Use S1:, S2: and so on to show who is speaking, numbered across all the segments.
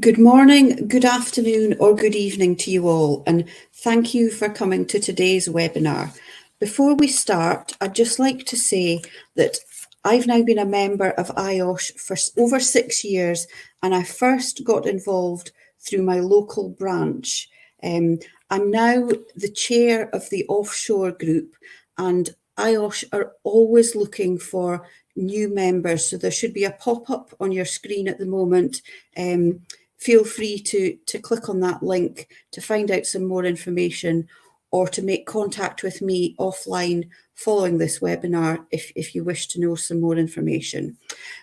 S1: Good morning, good afternoon, or good evening to you all, and thank you for coming to today's webinar. Before we start, I'd just like to say that I've now been a member of IOSH for over 6 years, and I first got involved through my local branch. I'm now the chair of the Offshore Group, and IOSH are always looking for new members, so there should be a pop-up on your screen at the moment. Feel free to click on that link to find out some more information or to make contact with me offline following this webinar if you wish to know some more information.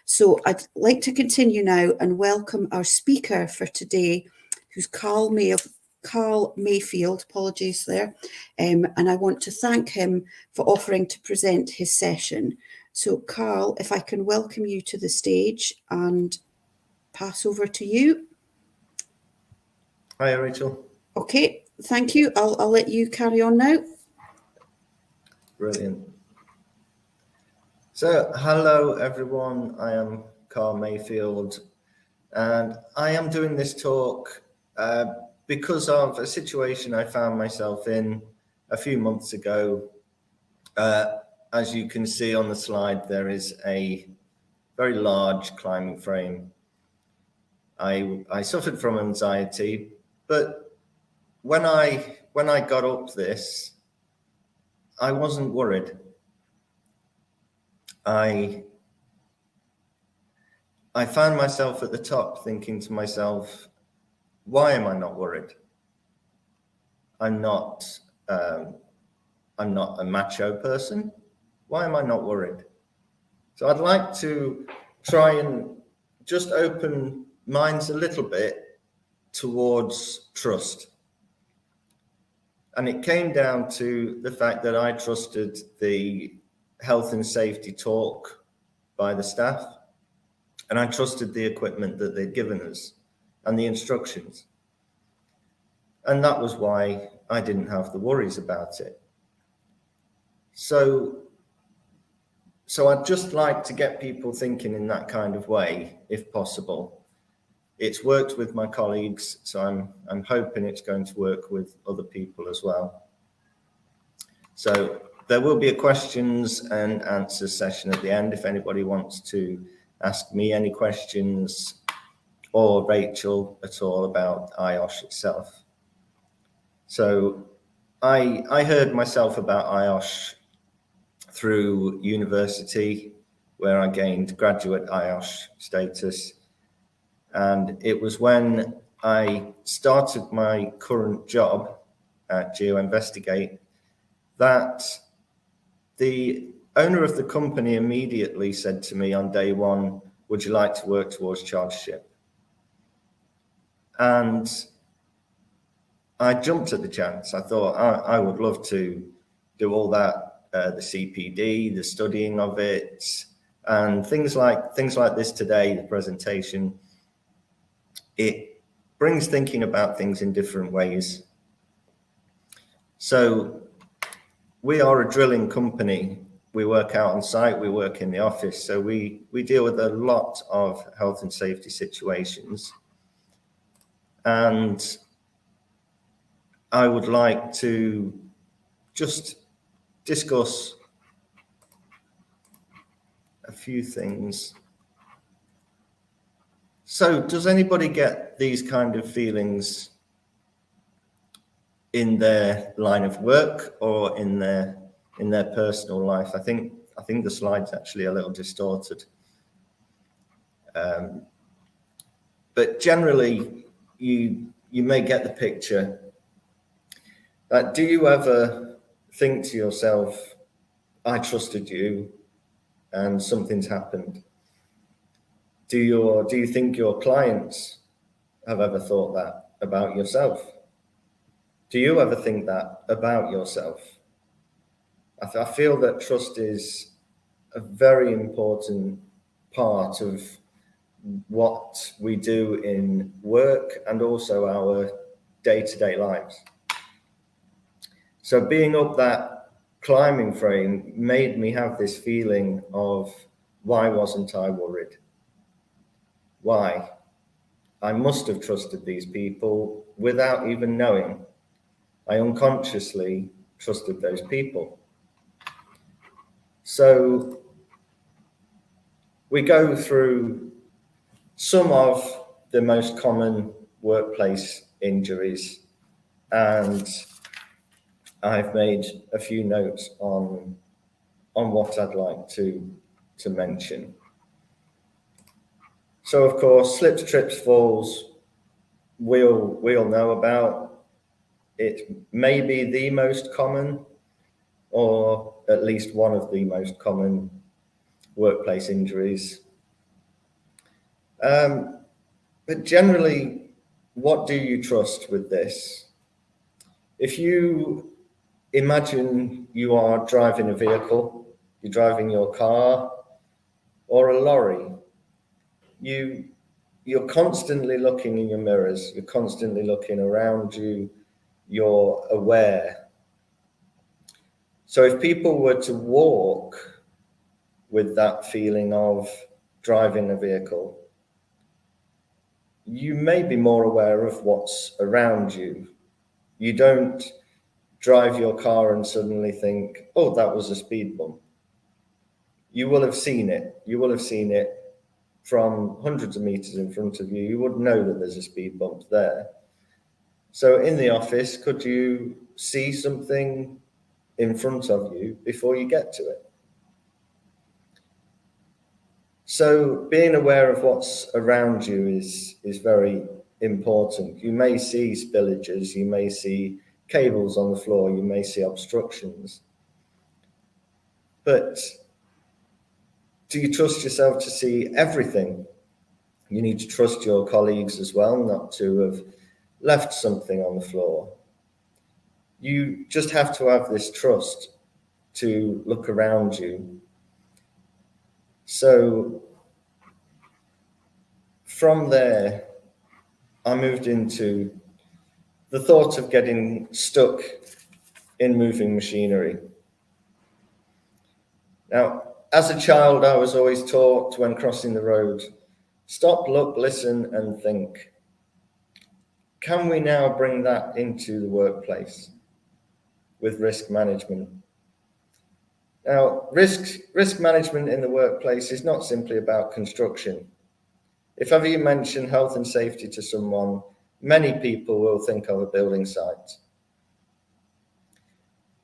S1: So I'd like to continue now and welcome our speaker for today, who's Carl Mayfield, apologies there, and I want to thank him for offering to present his session. So Carl, if I can welcome you to the stage and pass over to you.
S2: Hi, Rachel.
S1: Okay, thank you. I'll let you carry on now.
S2: Brilliant. So, hello everyone. I am Carl Mayfield, and I am doing this talk because of a situation I found myself in a few months ago. As you can see on the slide, there is a very large climbing frame. I suffered from anxiety, but when I got up this, I wasn't worried. I found myself at the top thinking to myself, why am I not worried? I'm not a macho person. Why am I not worried? So I'd like to try and just open minds a little bit towards trust. And it came down to the fact that I trusted the health and safety talk by the staff, and I trusted the equipment that they'd given us and the instructions. And that was why I didn't have the worries about it. So I'd just like to get people thinking in that kind of way, if possible. It's worked with my colleagues, so I'm hoping it's going to work with other people as well. So there will be a questions and answers session at the end if anybody wants to ask me any questions or Rachel at all about IOSH itself. So I heard myself about IOSH through university, where I gained graduate IOSH status. And it was when I started my current job at Geoinvestigate that the owner of the company immediately said to me on day one, would you like to work towards chartership? And I jumped at the chance. I thought I would love to do all that, the CPD, the studying of it, and things like this today, the presentation. It brings thinking about things in different ways. So we are a drilling company. We work out on site, we work in the office. So we deal with a lot of health and safety situations. And I would like to just discuss a few things. So does anybody get these kind of feelings in their line of work or in their personal life? I think the slide's actually a little distorted. But generally, you may get the picture. Do you ever think to yourself, I trusted you and something's happened? Do you think your clients have ever thought that about yourself? Do you ever think that about yourself? I feel that trust is a very important part of what we do in work and also our day-to-day lives. So being up that climbing frame made me have this feeling of, why wasn't I worried? Why? I must have trusted these people without even knowing. I unconsciously trusted those people. So we go through some of the most common workplace injuries, and I've made a few notes on what I'd like to mention. So, of course, slips, trips, falls, we all know about. It may be the most common, or at least one of the most common workplace injuries. But generally, what do you trust with this? If you imagine you are driving a vehicle, you're driving your car or a lorry, you're constantly looking in your mirrors, you're constantly looking around you, you're aware. So if people were to walk with that feeling of driving a vehicle, you may be more aware of what's around you. You don't drive your car and suddenly think, oh, that was a speed bump. You will have seen it. You will have seen it from hundreds of meters in front of you. You would know that there's a speed bump there. So in the office, could you see something in front of you before you get to it? So being aware of what's around you is very important. You may see spillages, you may see cables on the floor, you may see obstructions. But do you trust yourself to see everything? You need to trust your colleagues as well, not to have left something on the floor. You just have to have this trust to look around you. So from there, I moved into the thought of getting stuck in moving machinery. Now, as a child, I was always taught when crossing the road, stop, look, listen, and think. Can we now bring that into the workplace with risk management? Now, risk management in the workplace is not simply about construction. If ever you mention health and safety to someone, many people will think of a building site.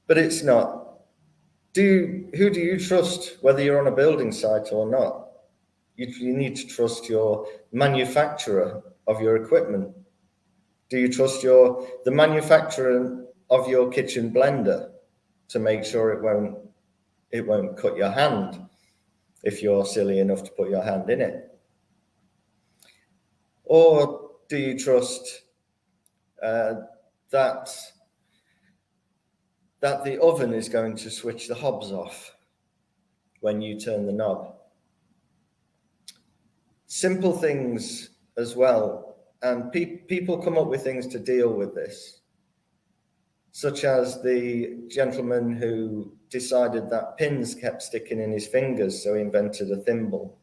S2: But it's not. Who do you trust, whether you're on a building site or not? You need to trust your manufacturer of your equipment. Do you trust the manufacturer of your kitchen blender to make sure it won't cut your hand if you're silly enough to put your hand in it? Or do you trust that the oven is going to switch the hobs off when you turn the knob? Simple things as well, and people come up with things to deal with this, such as the gentleman who decided that pins kept sticking in his fingers, so he invented a thimble.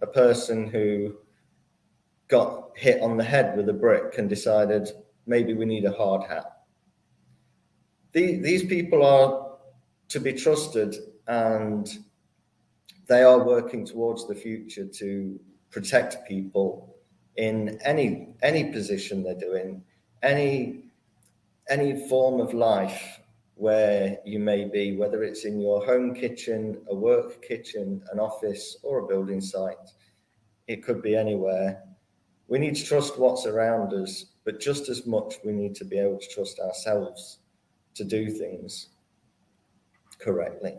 S2: A person who got hit on the head with a brick and decided maybe we need a hard hat. These people are to be trusted, and they are working towards the future to protect people in any position they're doing, any form of life where you may be, whether it's in your home kitchen, a work kitchen, an office, or a building site. It could be anywhere. We need to trust what's around us, but just as much we need to be able to trust ourselves to do things correctly.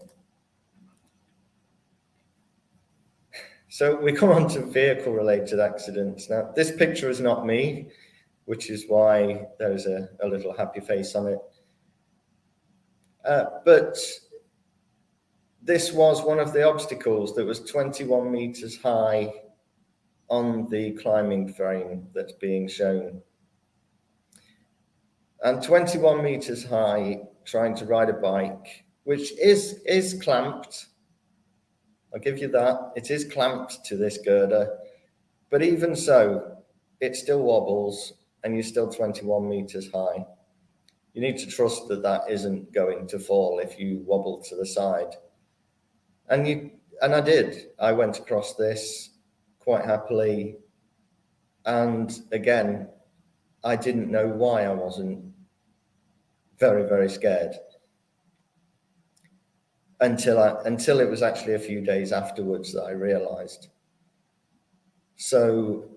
S2: So we come on to vehicle-related accidents. Now, this picture is not me, which is why there's a little happy face on it. But this was one of the obstacles that was 21 meters high on the climbing frame that's being shown. And 21 meters high, trying to ride a bike, which is clamped. I'll give you that. It is clamped to this girder. But even so, it still wobbles and you're still 21 meters high. You need to trust that that isn't going to fall if you wobble to the side. And I did. I went across this quite happily. And again, I didn't know why I wasn't very, very scared until it was actually a few days afterwards that I realized. So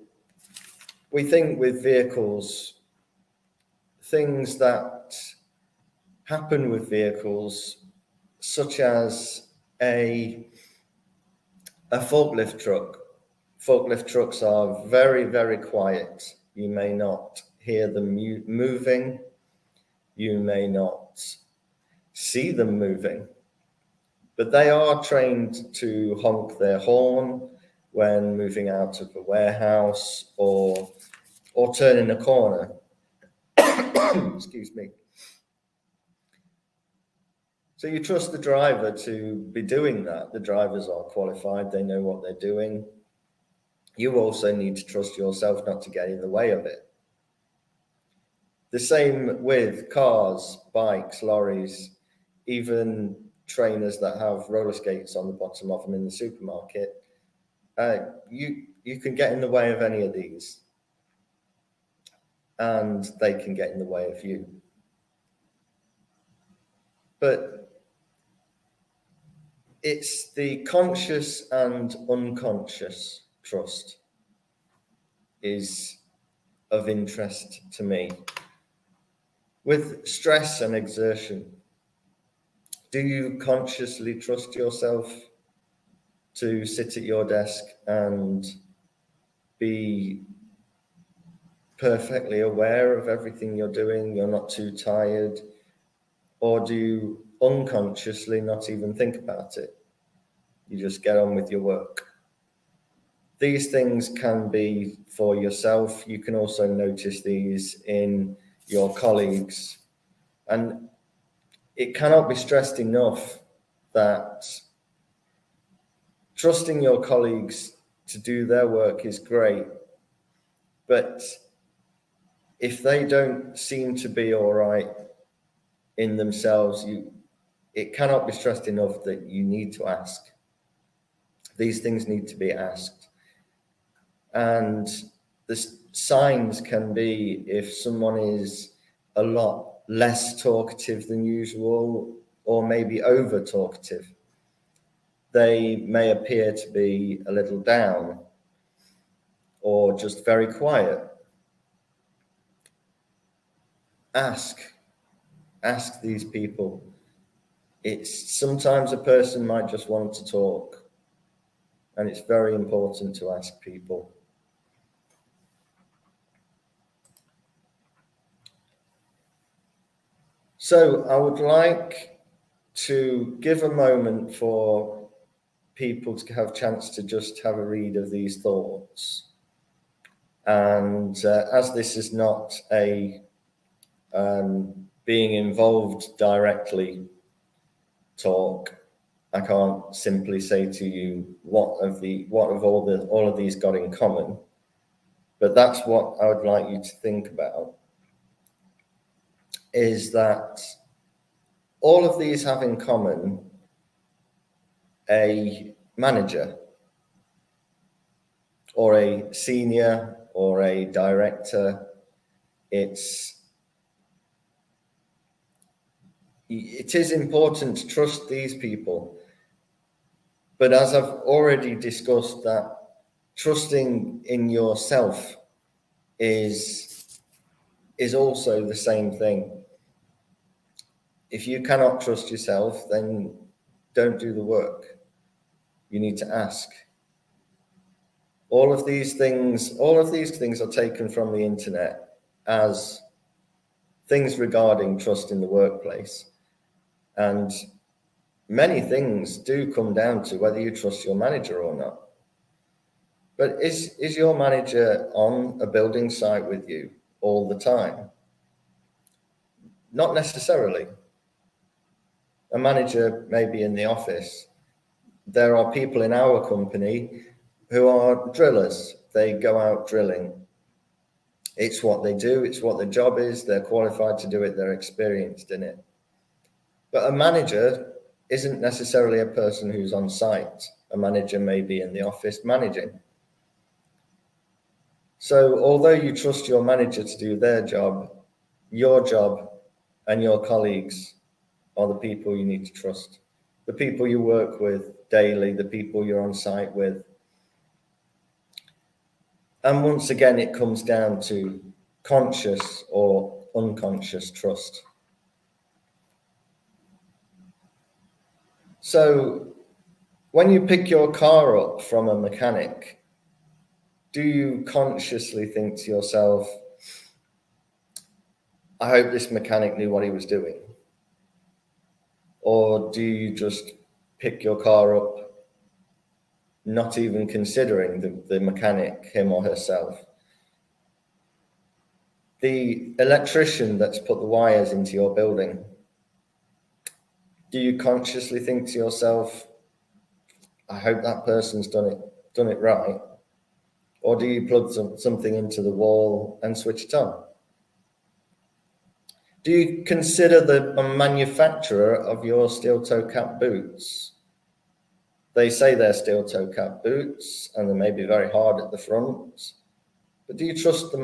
S2: we think with vehicles, things that happen with vehicles, such as a forklift truck. Forklift trucks are very, very quiet. You may not hear them moving. You may not see them moving, but they are trained to honk their horn when moving out of a warehouse or turning a corner. Excuse me. So you trust the driver to be doing that. The drivers are qualified. They know what they're doing. You also need to trust yourself not to get in the way of it. The same with cars, bikes, lorries, even trainers that have roller skates on the bottom of them in the supermarket. You can get in the way of any of these, and they can get in the way of you. But it's the conscious and unconscious trust is of interest to me. With stress and exertion, do you consciously trust yourself to sit at your desk and be perfectly aware of everything you're doing? You're not too tired? Or do you unconsciously not even think about it? You just get on with your work. These things can be for yourself. You can also notice these in your colleagues. And it cannot be stressed enough that trusting your colleagues to do their work is great. But if they don't seem to be all right in themselves, it cannot be stressed enough that you need to ask. These things need to be asked. And the signs can be if someone is a lot less talkative than usual, or maybe over talkative. They may appear to be a little down or just very quiet. Ask these people. It's sometimes a person might just want to talk, and it's very important to ask people. So I would like to give a moment for people to have a chance to just have a read of these thoughts. And as this is not a being involved directly talk, I can't simply say to you what have all of these got in common, but that's what I would like you to think about, is that all of these have in common a manager or a senior or a director. It is important to trust these people. But as I've already discussed, that trusting in yourself is also the same thing. If you cannot trust yourself, then don't do the work. You need to ask. All of these things are taken from the internet as things regarding trust in the workplace. And many things do come down to whether you trust your manager or not. But is your manager on a building site with you all the time? Not necessarily. A manager may be in the office. There are people in our company who are drillers. They go out drilling. It's what they do. It's what their job is. They're qualified to do it. They're experienced in it. But a manager isn't necessarily a person who's on site. A manager may be in the office managing. So although you trust your manager to do their job and your colleagues are the people you need to trust. The people you work with daily, the people you're on site with. And once again, it comes down to conscious or unconscious trust. So when you pick your car up from a mechanic, do you consciously think to yourself, I hope this mechanic knew what he was doing? Or do you just pick your car up, not even considering the mechanic, him or herself? The electrician that's put the wires into your building, do you consciously think to yourself, I hope that person's done it right? Or do you plug something into the wall and switch it on? Do you consider the manufacturer of your steel toe cap boots? They say they're steel toe cap boots and they may be very hard at the front, but do you trust the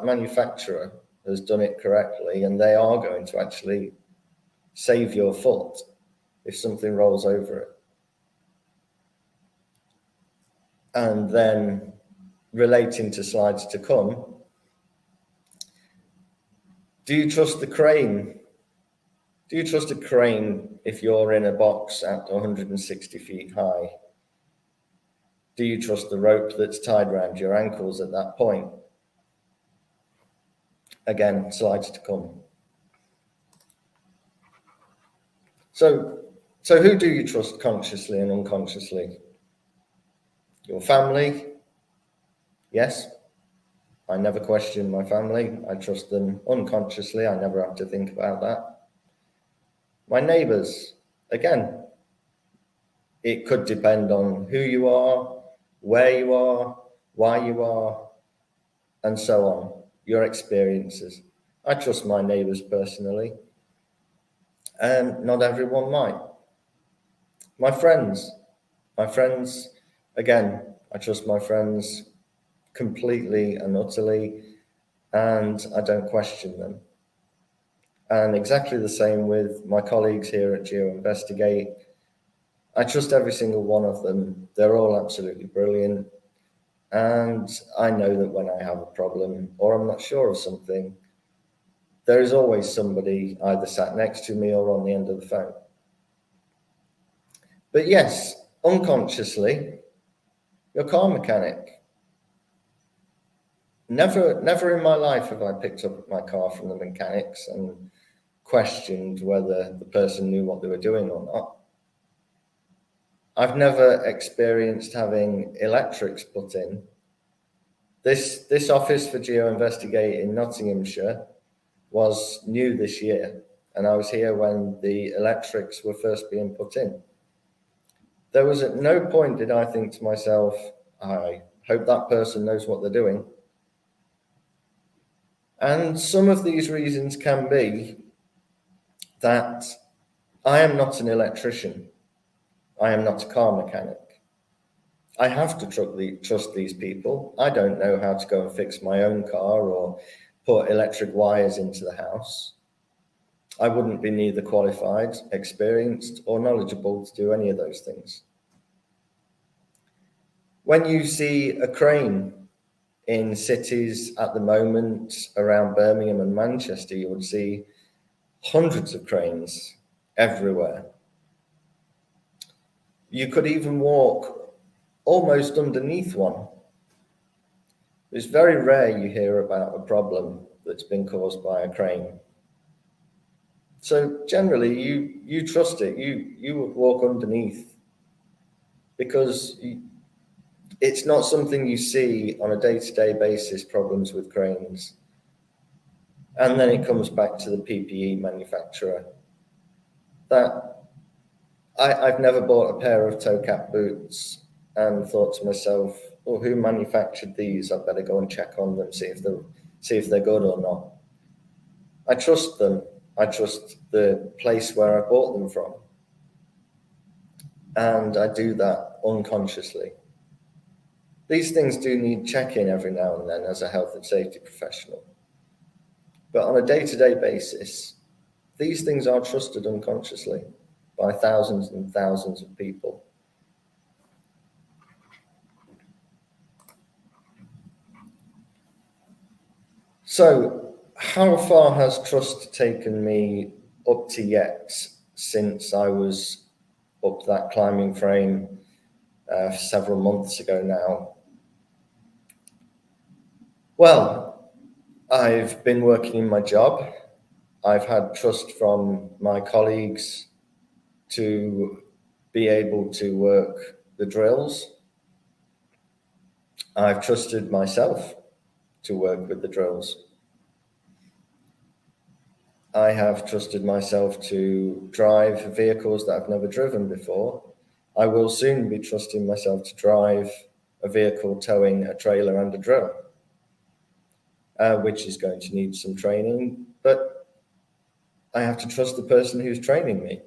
S2: manufacturer has done it correctly and they are going to actually save your foot if something rolls over it? And then relating to slides to come, do you trust the crane? Do you trust a crane if you're in a box at 160 feet high? Do you trust the rope that's tied around your ankles at that point? Again, slides to come. So who do you trust consciously and unconsciously? Your family? Yes. I never question my family. I trust them unconsciously. I never have to think about that. My neighbours, again, it could depend on who you are, where you are, why you are, and so on, your experiences. I trust my neighbours personally, and not everyone might. My friends, again, I trust my friends completely and utterly, and I don't question them. And exactly the same with my colleagues here at Geoinvestigate. I trust every single one of them. They're all absolutely brilliant. And I know that when I have a problem or I'm not sure of something, there is always somebody either sat next to me or on the end of the phone. But yes, unconsciously, your car mechanic. Never in my life have I picked up my car from the mechanics and questioned whether the person knew what they were doing or not. I've never experienced having electrics put in. This office for Geoinvestigate in Nottinghamshire was new this year, and I was here when the electrics were first being put in. There was at no point did I think to myself, I hope that person knows what they're doing. And some of these reasons can be that I am not an electrician. I am not a car mechanic. I have to trust these people. I don't know how to go and fix my own car or put electric wires into the house. I wouldn't be neither qualified, experienced, or knowledgeable to do any of those things. When you see a crane in cities at the moment around Birmingham and Manchester, you would see hundreds of cranes everywhere. You could even walk almost underneath one. It's very rare you hear about a problem that's been caused by a crane. So generally, you trust it. You would walk underneath because it's not something you see on a day-to-day basis, problems with cranes. And then it comes back to the PPE manufacturer. That I've never bought a pair of toe cap boots and thought to myself, oh, who manufactured these? I'd better go and check on them, see if see if they're good or not. I trust them. I trust the place where I bought them from. And I do that unconsciously. These things do need checking every now and then as a health and safety professional. But on a day-to-day basis, these things are trusted unconsciously by thousands and thousands of people. So, how far has trust taken me up to yet since I was up that climbing frame several months ago now? Well, I've been working in my job. I've had trust from my colleagues to be able to work the drills. I've trusted myself to work with the drills. I have trusted myself to drive vehicles that I've never driven before. I will soon be trusting myself to drive a vehicle towing a trailer and a drill, which is going to need some training, but I have to trust the person who's training me.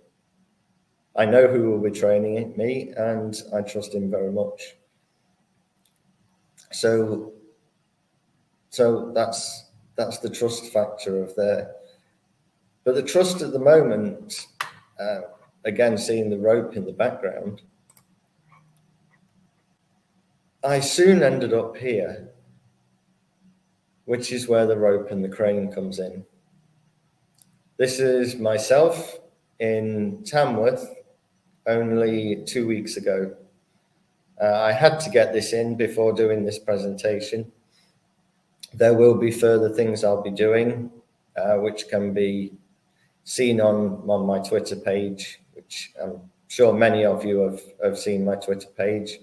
S2: I know who will be training me, and I trust him very much. So that's the trust factor of there. But the trust at the moment, again, seeing the rope in the background, I soon ended up here, which is where the rope and the crane comes in. This is myself in Tamworth only 2 weeks ago. I had to get this in before doing this presentation. There will be further things I'll be doing, which can be seen on my Twitter page, which I'm sure many of you have seen my Twitter page.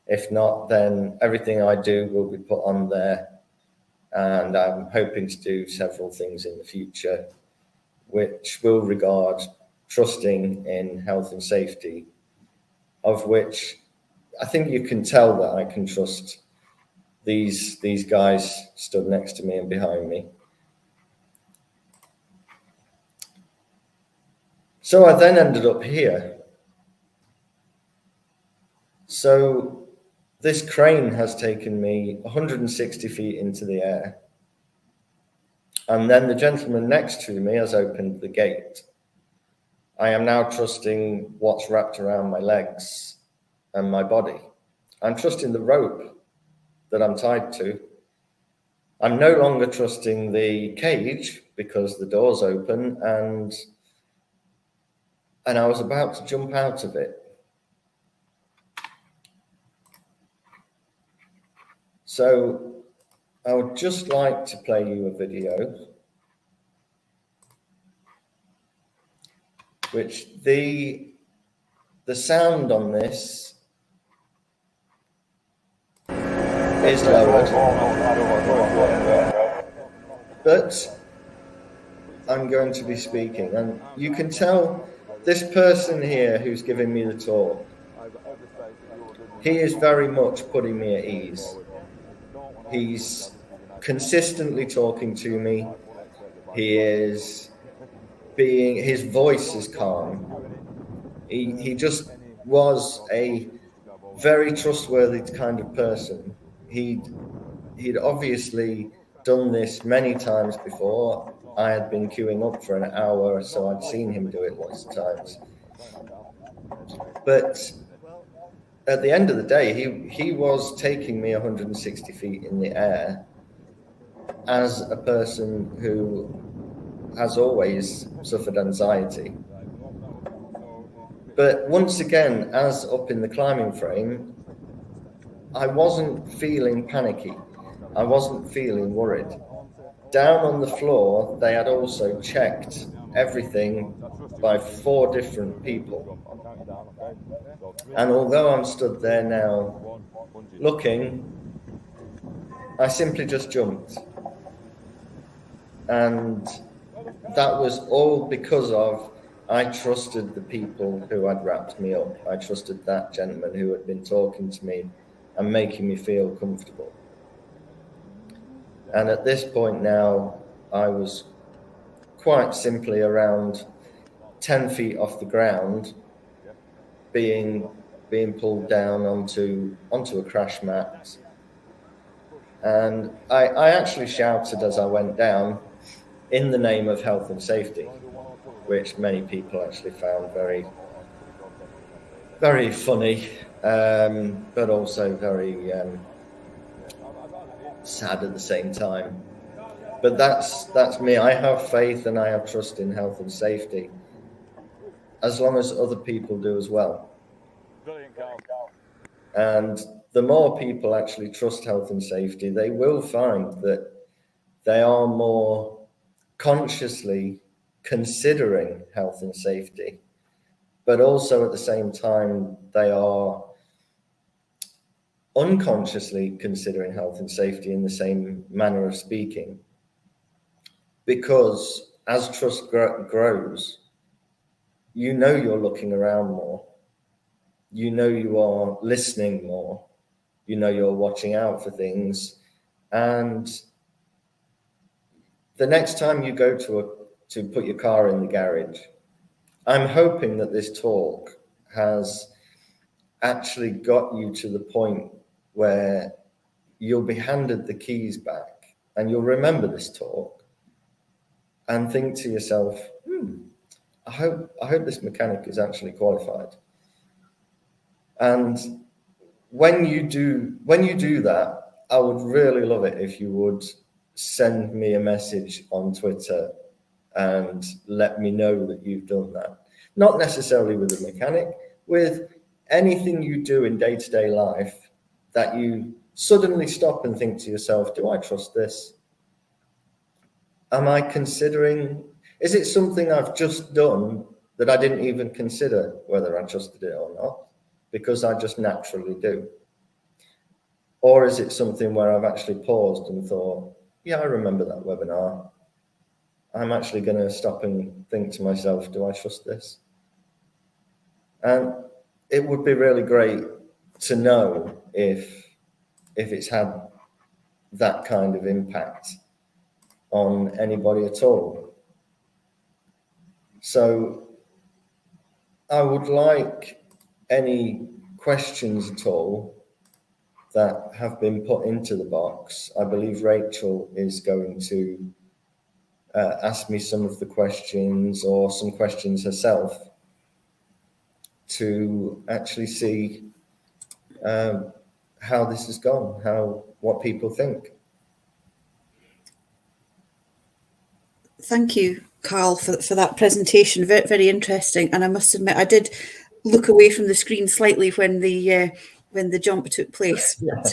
S2: If not, then everything I do will be put on there. And I'm hoping to do several things in the future, which will regard trusting in health and safety, of which I think you can tell that I can trust these guys stood next to me and behind me. So I then ended up here. So this crane has taken me 160 feet into the air. And then the gentleman next to me has opened the gate. I am now trusting what's wrapped around my legs and my body. I'm trusting the rope that I'm tied to. I'm no longer trusting the cage because the door's open and I was about to jump out of it. So I would just like to play you a video, which the sound on this is lowered, but I'm going to be speaking, and you can tell this person here who's giving me the talk, he is very much putting me at ease. He's consistently talking to me. His voice is calm. He just was a very trustworthy kind of person. He'd obviously done this many times before. I had been queuing up for an hour, so I'd seen him do it lots of times. But at the end of the day, he was taking me 160 feet in the air as a person who has always suffered anxiety. But once again, as up in the climbing frame, I wasn't feeling panicky. I wasn't feeling worried. Down on the floor, they had also checked everything by 4 different people. And although I'm stood there now looking, I simply just jumped. And that was all because of I trusted the people who had wrapped me up. I trusted that gentleman who had been talking to me and making me feel comfortable. And at this point now, I was quite simply around 10 feet off the ground, being pulled down onto a crash mat. And I actually shouted as I went down, in the name of health and safety, which many people actually found very, very funny, but also very sad at the same time. But that's me. I have faith and I have trust in health and safety, as long as other people do as well. And the more people actually trust health and safety, they will find that they are more consciously considering health and safety, but also at the same time, they are unconsciously considering health and safety in the same manner of speaking. Because as trust grows, you know you're looking around more. You know you are listening more. You know you're watching out for things. And the next time you go to put your car in the garage, I'm hoping that this talk has actually got you to the point where you'll be handed the keys back and you'll remember this talk and think to yourself, I hope this mechanic is actually qualified. And when you do that, I would really love it if you would send me a message on Twitter and let me know that you've done that. Not necessarily with a mechanic, with anything you do in day-to-day life that you suddenly stop and think to yourself, do I trust this? Am I considering, is it something I've just done that I didn't even consider whether I trusted it or not, because I just naturally do? Or is it something where I've actually paused and thought, yeah, I remember that webinar. I'm actually going to stop and think to myself, do I trust this? And it would be really great to know if it's had that kind of impact on anybody at all. So I would like any questions at all that have been put into the box. I believe Rachel is going to ask me some of the questions or some questions herself to actually see how this has gone, what people think.
S1: Thank you, Carl, for that presentation. Very, very interesting. And I must admit, I did look away from the screen slightly when the jump took place. But,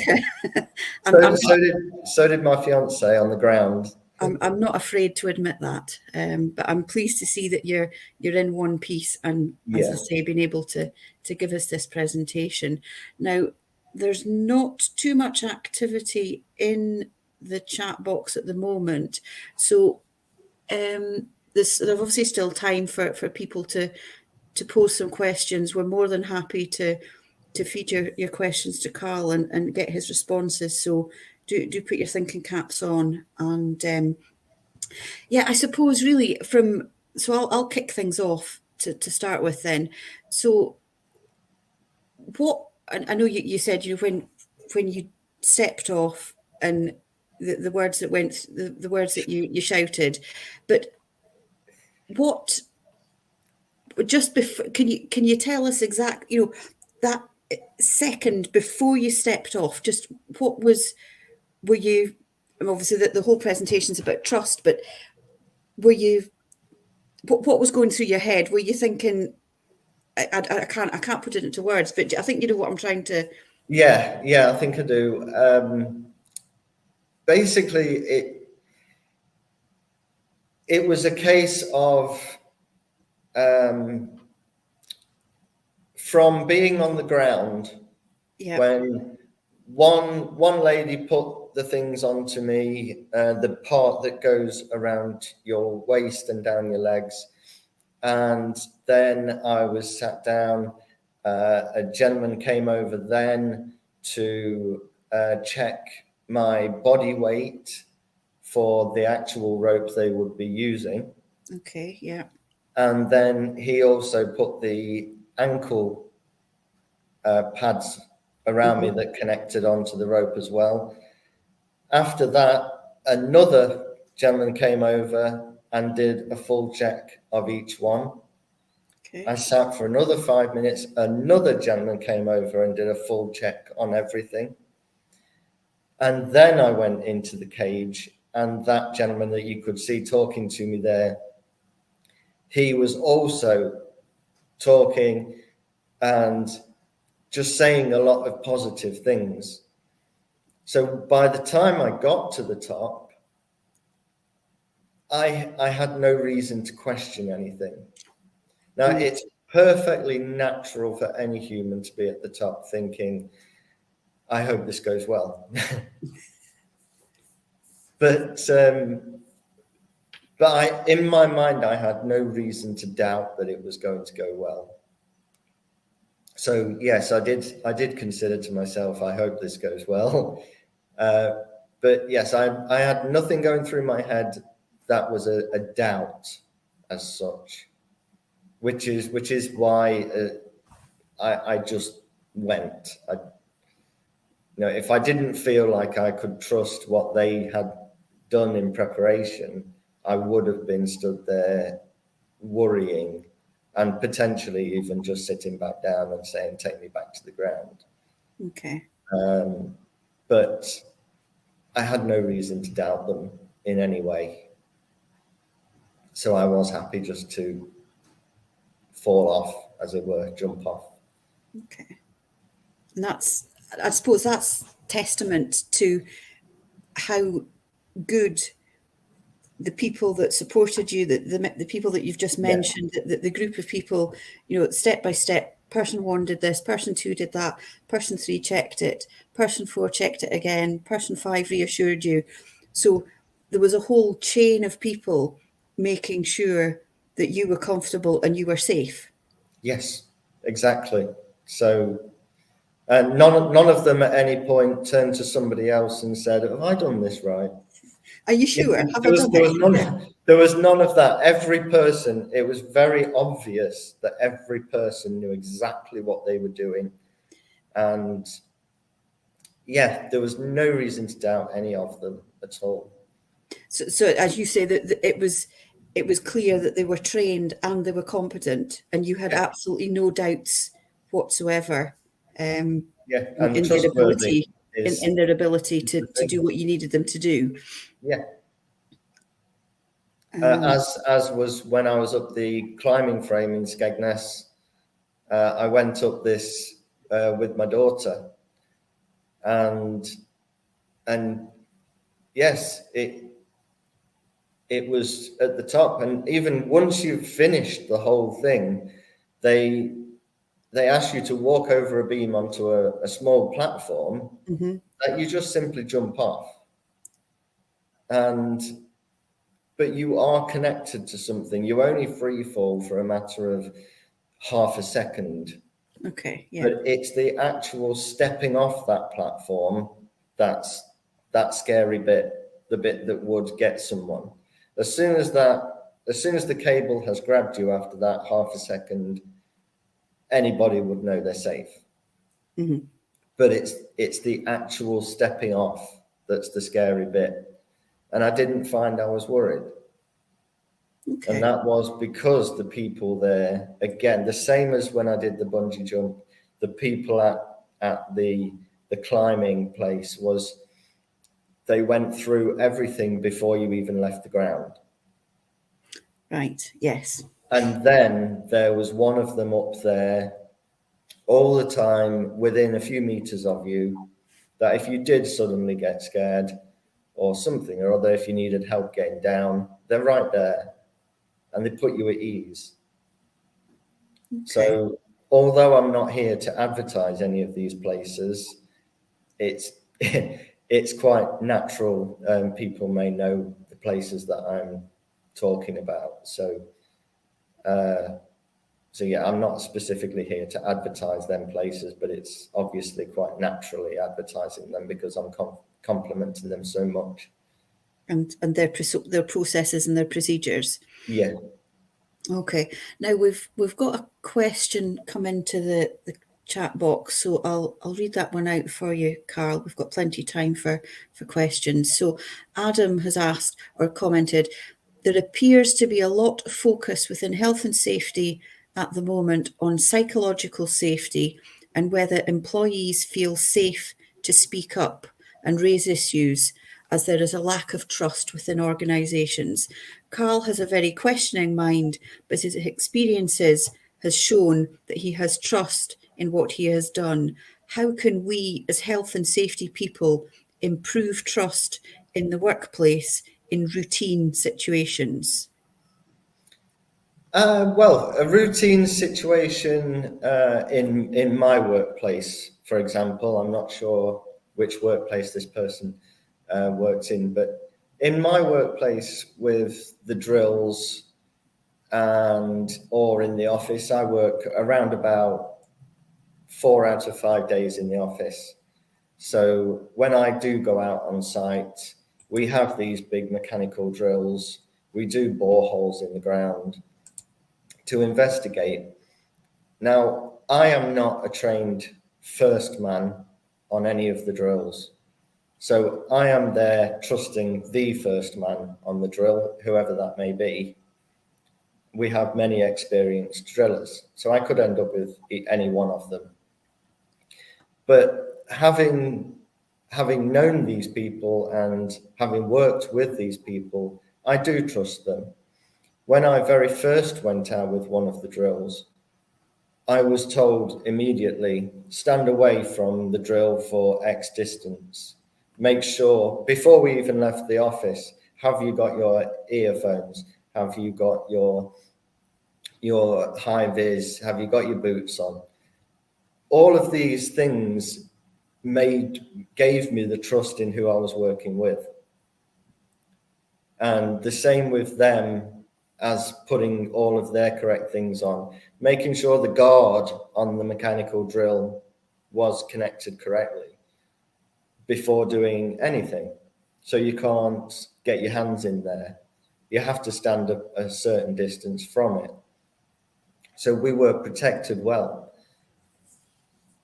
S2: so did my fiance on the ground.
S1: I'm not afraid to admit that, but I'm pleased to see that you're in one piece and, as I say, being able to give us this presentation. Now, there's not too much activity in the chat box at the moment, so there's obviously still time for people to pose some questions. We're more than happy to feed your questions to Carl and get his responses. So do put your thinking caps on. And yeah, I suppose really so I'll kick things off to start with then. So what, I know you said, when you stepped off and the words that went, the words that you shouted, but what, just before, can you tell us exactly, that second before you stepped off, just were you, obviously the whole presentation's about trust, but what was going through your head? Were you thinking, I can't put it into words, but I think you know what I'm trying to.
S2: Yeah, I think I do. Basically, it was a case of from being on the ground, when one lady put the things onto me, the part that goes around your waist and down your legs, and then I was sat down. A gentleman came over then to check my body weight for the actual rope they would be using.
S1: Okay, yeah.
S2: And then he also put the ankle pads around me that connected onto the rope as well. After that, another gentleman came over and did a full check of each one.
S1: Okay.
S2: I sat for another 5 minutes. Another gentleman came over and did a full check on everything. And then I went into the cage, and that gentleman that you could see talking to me there, he was also talking and just saying a lot of positive things. So by the time I got to the top, I had no reason to question anything. Now, it's perfectly natural for any human to be at the top thinking, I hope this goes well. But in my mind, I had no reason to doubt that it was going to go well. So yes, I did consider to myself, I hope this goes well. But yes, I had nothing going through my head that was a doubt as such, which is why I just went. If I didn't feel like I could trust what they had done in preparation, I would have been stood there worrying and potentially even just sitting back down and saying, take me back to the ground.
S1: Okay.
S2: But I had no reason to doubt them in any way. So I was happy just to fall off, as it were, jump off.
S1: Okay. And I suppose that's testament to how good the people that supported you, the people that you've just mentioned, the group of people, step by step, person 1 did this, person 2 did that, person 3 checked it, person 4 checked it again, person 5 reassured you. So there was a whole chain of people making sure that you were comfortable and you were safe.
S2: Yes, exactly. So none of them at any point turned to somebody else and said, have I done this right?
S1: Are you sure?
S2: There was none of that. Every person, it was very obvious that every person knew exactly what they were doing. And yeah, there was no reason to doubt any of them at all.
S1: So as you say, that it was clear that they were trained and they were competent, and you had absolutely no doubts whatsoever in their ability to do what you needed them to do.
S2: Yeah. As was when I was up the climbing frame in Skegness, I went up this with my daughter, and yes, it was at the top, and even once you've finished the whole thing, they ask you to walk over a beam onto a small platform that you just simply jump off, but you are connected to something. You only free fall for a matter of half a second.
S1: Okay, yeah.
S2: But it's the actual stepping off that platform that's that scary bit, the bit that would get someone. As soon as the cable has grabbed you after that half a second, anybody would know they're safe. But it's the actual stepping off that's the scary bit. And I didn't find I was worried. Okay. And that was because the people there, again, the same as when I did the bungee jump, the people at the climbing place they went through everything before you even left the ground.
S1: Right, yes.
S2: And then there was one of them up there all the time within a few meters of you, that if you did suddenly get scared or something or other, if you needed help getting down, they're right there and they put you at ease. Okay. So although I'm not here to advertise any of these places, it's quite natural. People may know the places that I'm talking about. So yeah, I'm not specifically here to advertise them places, but it's obviously quite naturally advertising them because I'm complimenting them so much.
S1: and their processes and their procedures.
S2: Yeah.
S1: Okay. Now we've got a question come into the chat box, so I'll read that one out for you, Carl. We've got plenty of time for questions. So Adam has asked or commented, there appears to be a lot of focus within health and safety at the moment on psychological safety and whether employees feel safe to speak up and raise issues, as there is a lack of trust within organisations. Carl has a very questioning mind, but his experiences has shown that he has trust in what he has done. How can we, as health and safety people, improve trust in the workplace in routine situations?
S2: Well, a routine situation in my workplace, for example, I'm not sure which workplace this person works in, but in my workplace with the drills or in the office, I work around about 4 out of 5 days in the office. So when I do go out on site, we have these big mechanical drills. We do boreholes in the ground to investigate. Now, I am not a trained first man on any of the drills. So I am there trusting the first man on the drill, whoever that may be. We have many experienced drillers, so I could end up with any one of them. But having known these people and having worked with these people, I do trust them. When I very first went out with one of the drills, I was told immediately, stand away from the drill for X distance. Make sure, before we even left the office, have you got your earphones? Have you got your high vis? Have you got your boots on? All of these things gave me the trust in who I was working with. And the same with them, as putting all of their correct things on, making sure the guard on the mechanical drill was connected correctly before doing anything. So you can't get your hands in there. You have to stand a certain distance from it. So we were protected well.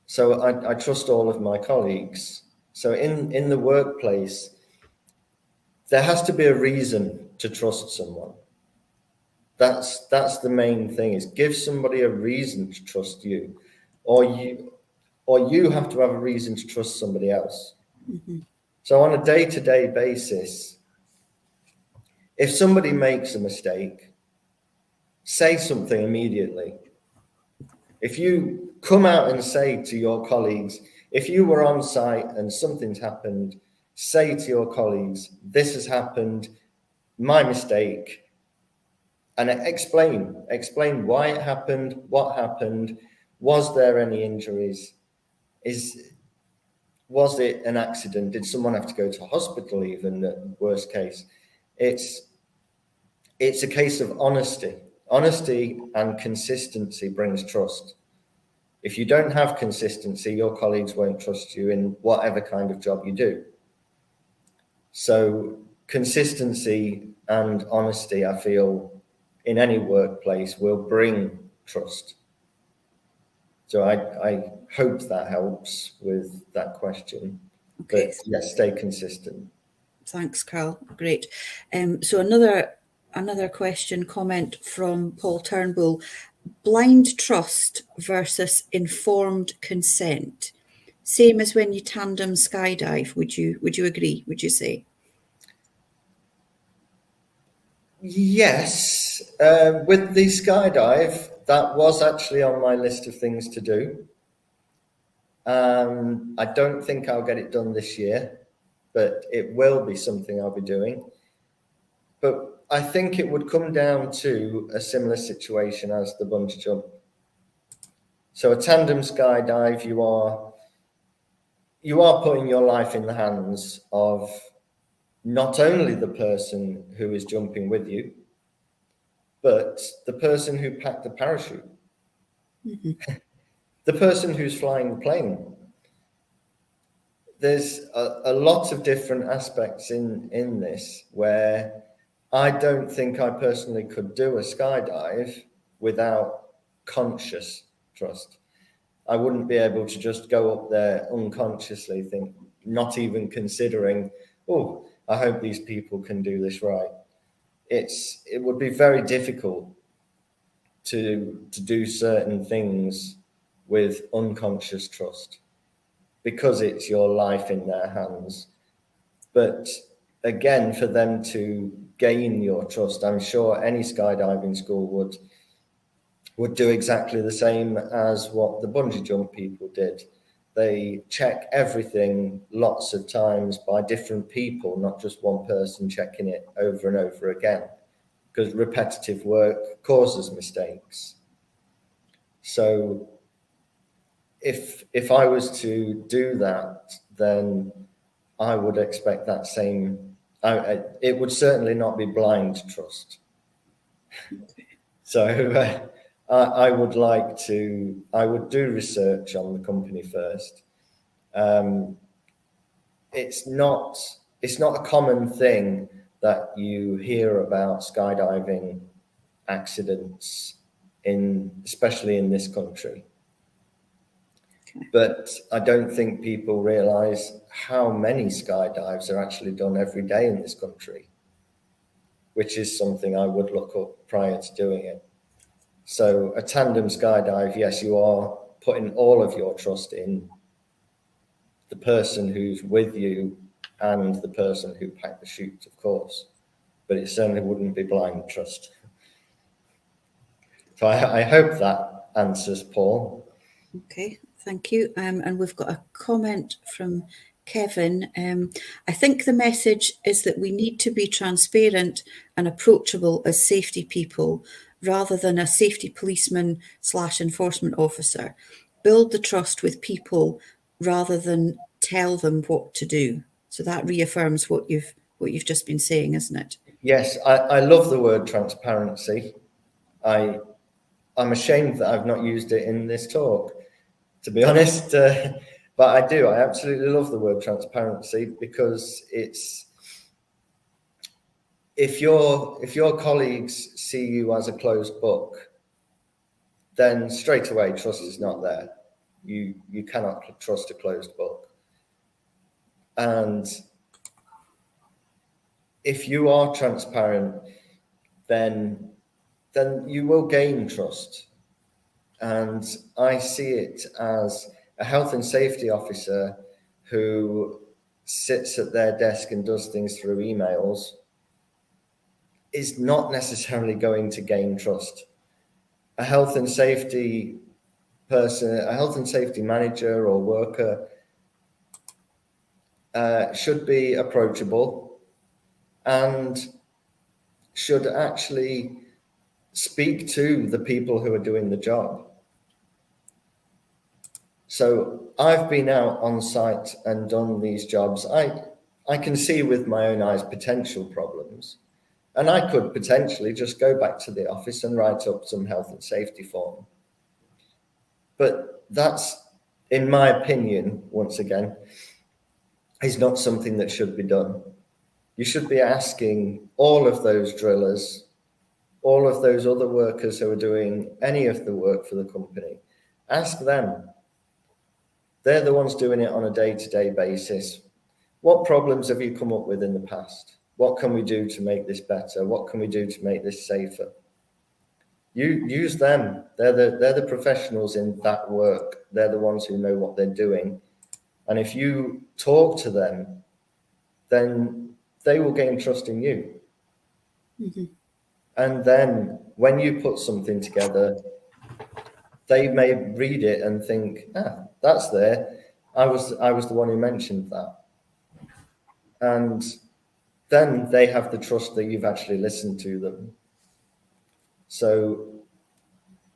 S2: So I trust all of my colleagues. So in the workplace, there has to be a reason to trust someone. That's the main thing, is give somebody a reason to trust you, or you have to have a reason to trust somebody else. Mm-hmm. So on a day-to-day basis, if somebody makes a mistake, say something immediately. If you come out and say to your colleagues, if you were on site and something's happened, say to your colleagues, this has happened, my mistake. And explain why it happened, what happened, was there any injuries, was it an accident, did someone have to go to hospital even, at worst case? It's a case of honesty. Honesty and consistency brings trust. If you don't have consistency, your colleagues won't trust you in whatever kind of job you do. So consistency and honesty, I feel, in any workplace will bring trust. So I hope that helps with that question. Okay. But yes, stay consistent.
S1: Thanks, Carl. Great. So another question, comment from Paul Turnbull: blind trust versus informed consent. Same as when you tandem skydive. Would you agree? Would you say?
S2: Yes, with the skydive, that was actually on my list of things to do. I don't think I'll get it done this year, but it will be something I'll be doing. But I think it would come down to a similar situation as the bungee jump. So a tandem skydive, you are putting your life in the hands of not only the person who is jumping with you, but the person who packed the parachute, mm-hmm. The person who's flying the plane. there's a lot of different aspects in this where I don't think I personally could do a skydive without conscious trust. I wouldn't be able to just go up there unconsciously, not even considering, oh, I hope these people can do this right. It would be very difficult to do certain things with unconscious trust because it's your life in their hands. But again, for them to gain your trust, I'm sure any skydiving school would do exactly the same as what the bungee jump people did. They check everything lots of times by different people, not just one person checking it over and over again, because repetitive work causes mistakes. So if I was to do that, then I would expect that same. It would certainly not be blind trust. So I would do research on the company first. It's not a common thing that you hear about skydiving accidents especially in this country. But I don't think people realize how many skydives are actually done every day in this country, which is something I would look up prior to doing it. So a tandem skydive, yes, you are putting all of your trust in the person who's with you and the person who packed the chute, of course, but it certainly wouldn't be blind trust. So I hope that answers Paul.
S1: Okay, thank you. And we've got a comment from Kevin. I think the message is that we need to be transparent and approachable as safety people rather than a safety policeman / enforcement officer. Build the trust with people rather than tell them what to do. So that reaffirms what you've just been saying, isn't it?
S2: Yes, I love the word transparency. I'm ashamed that I've not used it in this talk, to be honest, but I do. I absolutely love the word transparency because if your colleagues see you as a closed book, then straight away trust is not there. You cannot trust a closed book. And if you are transparent, then you will gain trust. And I see it as a health and safety officer who sits at their desk and does things through emails is not necessarily going to gain trust. A health and safety person, a health and safety manager or worker should be approachable and should actually speak to the people who are doing the job. So I've been out on site and done these jobs. I can see with my own eyes potential problems, and I could potentially just go back to the office and write up some health and safety form. But that's, in my opinion, once again, is not something that should be done. You should be asking all of those drillers, all of those other workers who are doing any of the work for the company, ask them. They're the ones doing it on a day-to-day basis. What problems have you come up with in the past? What can we do to make this better? What can we do to make this safer? You use them. They're the professionals in that work. They're the ones who know what they're doing. And if you talk to them, then they will gain trust in you.
S1: Mm-hmm.
S2: And then when you put something together, they may read it and think, that's there. I was the one who mentioned that. And then they have the trust that you've actually listened to them. So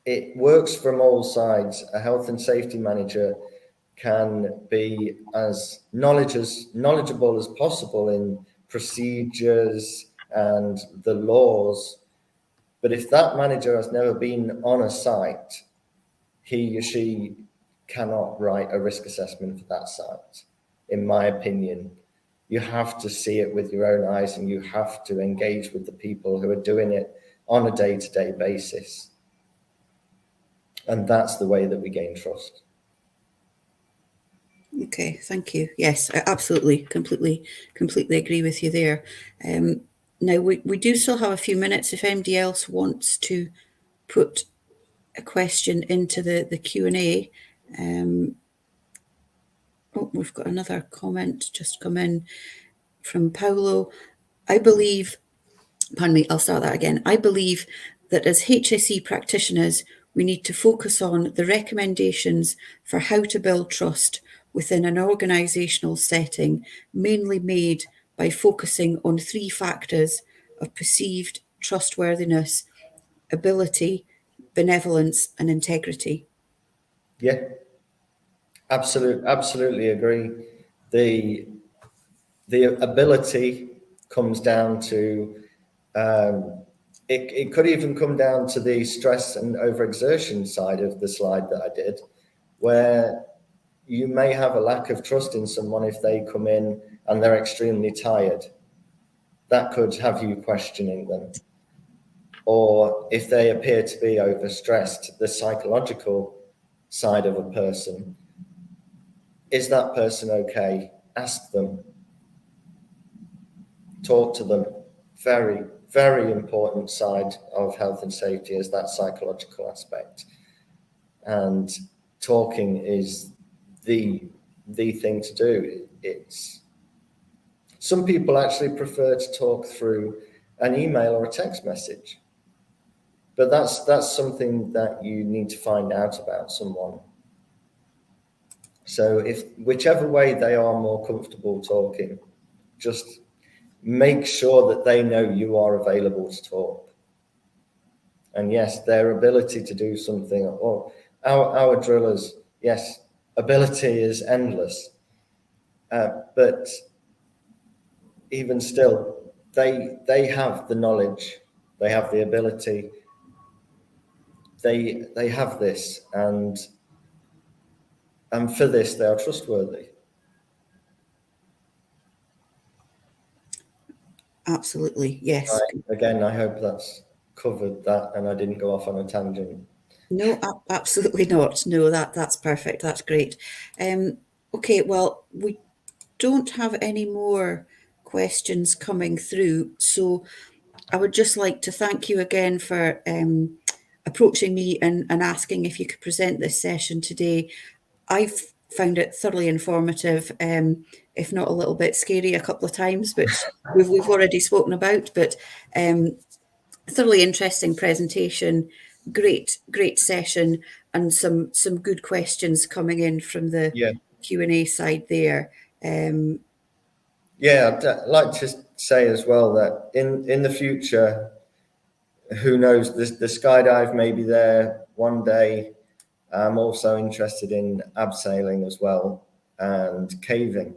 S2: it works from all sides. A health and safety manager can be as knowledgeable as possible in procedures and the laws. But if that manager has never been on a site, he or she cannot write a risk assessment for that site. in my opinion. You have to see it with your own eyes, and you have to engage with the people who are doing it on a day-to-day basis. And that's the way that we gain trust.
S1: Okay, thank you. Yes, I absolutely, completely agree with you there. Now, we do still have a few minutes if anybody else wants to put a question into the Q&A. Oh, we've got another comment just come in from Paolo. I believe, pardon me, I'll start that again. I believe that as HSE practitioners, we need to focus on the recommendations for how to build trust within an organisational setting, mainly made by focusing on 3 factors of perceived trustworthiness, ability, benevolence, and integrity.
S2: Yeah, absolutely agree. The ability comes down to, it could even come down to the stress and overexertion side of the slide that I did, where you may have a lack of trust in someone if they come in and they're extremely tired. That could have you questioning them. Or if they appear to be overstressed, the psychological side of a person, is that person okay? Ask them. Talk to them. Very, very important side of health and safety is that psychological aspect. And talking is the thing to do. It's some people actually prefer to talk through an email or a text message, but that's something that you need to find out about someone. So if whichever way they are more comfortable talking, just make sure that they know you are available to talk. And yes, their ability to do something, or our drillers, yes, ability is endless. But even still, they have the knowledge, they have the ability, they have this, and for this they are trustworthy.
S1: Absolutely, yes.
S2: Again, I hope that's covered that and I didn't go off on a tangent.
S1: No, absolutely not. No, that's perfect. That's great. Okay, well, we don't have any more questions coming through, so I would just like to thank you again for approaching me and asking if you could present this session today. I've found it thoroughly informative, if not a little bit scary a couple of times, which we've already spoken about, but thoroughly interesting presentation, great session, and some good questions coming in from the Q&A side there.
S2: Yeah, I'd like to say as well that in the future, who knows, the skydive may be there one day. I'm also interested in abseiling as well and caving.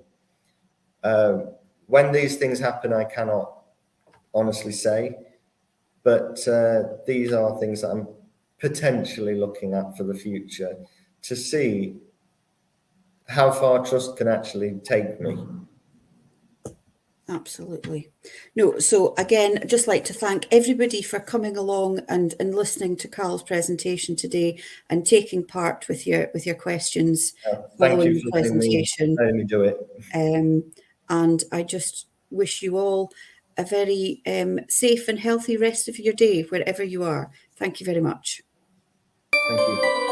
S2: When these things happen, I cannot honestly say, but these are things that I'm potentially looking at for the future to see how far trust can actually take me.
S1: Absolutely. No, so again, I'd just like to thank everybody for coming along and listening to Carl's presentation today and taking part with your questions.
S2: Thank you for letting me do it.
S1: And I just wish you all a very safe and healthy rest of your day, wherever you are. Thank you very much.
S2: Thank you.